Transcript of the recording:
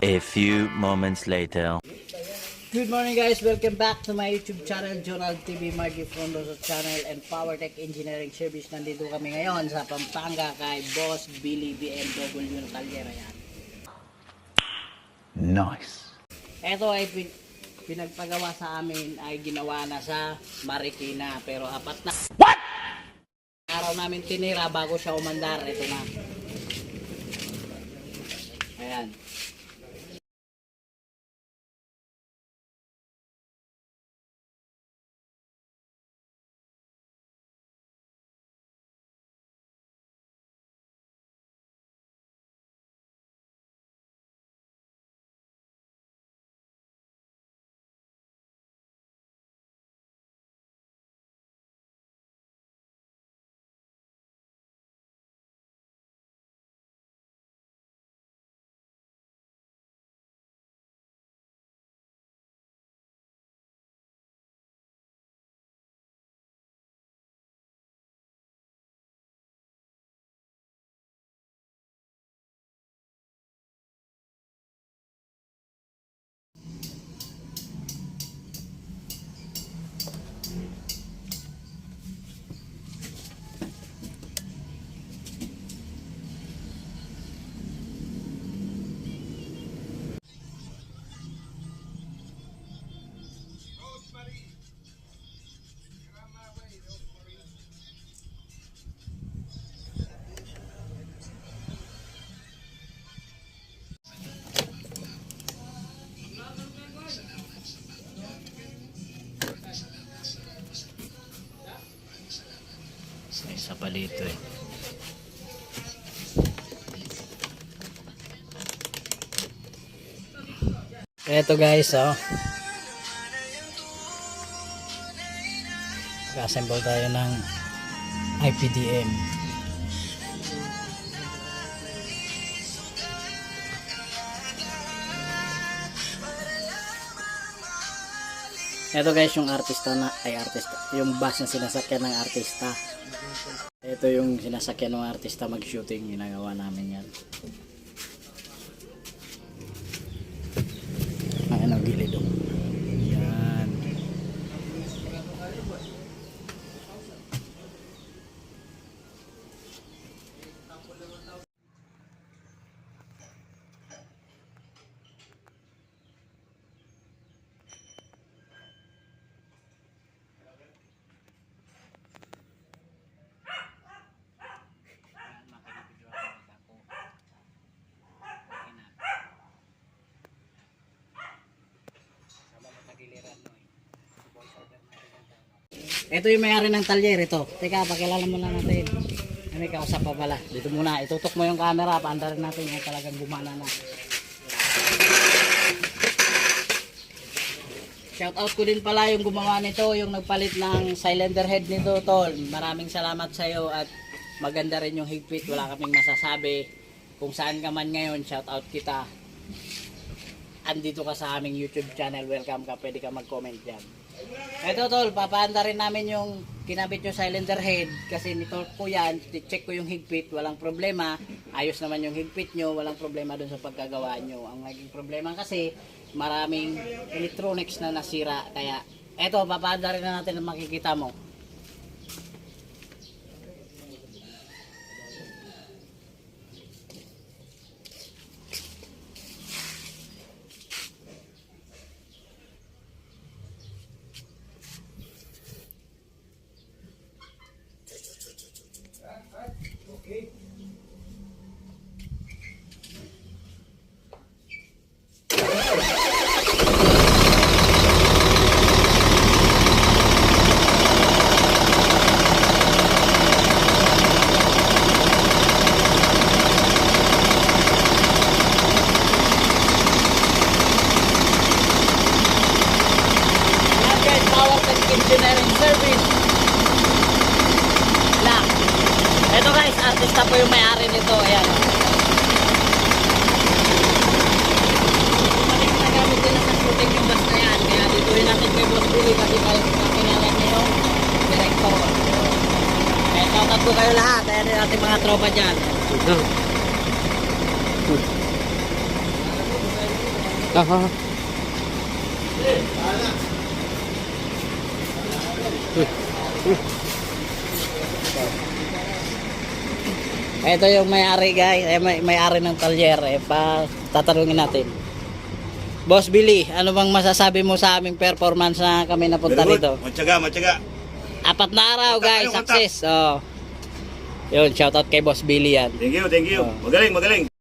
A few moments later. Good morning guys, welcome back to my YouTube channel, Jonald TV Margie Frondoso channel and PowerTech Engineering Service. Nandito kami ngayon sa Pampanga kay Boss Billy BMW ng Talyera yan. Nice. Ito ay pinagpagawa sa amin ay ginawa na sa Marikina pero apat na araw namin tinira bago siya umandar. Ito na. Ayan. Isa palito eh. Eto guys, oh. Assemble tayo ng IPDM. Eto guys, yung artista na yung bus na sinasakyan ng artista. Ito yung sinasakyan ng artista mag-shooting, ginagawa namin yan. Ano, gilid oh. Yan. Ito yung may-ari ng talyer ito. Teka, pakilala muna natin. May kausap pa pala. Dito muna, itutok mo yung camera, paandarin natin yung talagang gumana na. Shoutout ko din pala yung gumawa nito, yung nagpalit ng cylinder head nito, tol. Maraming salamat sa iyo at maganda rin yung higpit. Wala kaming masasabi. Kung saan ka man ngayon, shoutout kita. Andito ka sa aming YouTube channel, welcome ka, pwede ka mag-comment dyan. Ito tol, papaanda rin namin yung kinabit yung cylinder head kasi nito ko yan, check ko yung higpit, walang problema, ayos naman yung higpit nyo, walang problema dun sa pagkagawa nyo. Ang naging problema kasi maraming electronics na nasira, kaya eto, papaanda rin na natin ang makikita mo. Engineering Service lang. Ito guys, artista po yung may-ari nito. Ayan. Malik na gamit din sa shooting yung bus na yan. Kaya dito rin natin kay Boss Billy kasi kakilala niya yung director. Kaya shoutout ko kayo lahat. Ayan din natin mga tropa dyan. Ah. Ito yung may-ari guys, may-ari ng talyer tatanungin natin. Boss Billy, ano bang masasabi mo sa aming performance na kami napunta rito? Matyaga. 4 na araw guys, Contact. success. Oh. Yun, shoutout kay Boss Billy yan. Thank you. Oh. Magaling.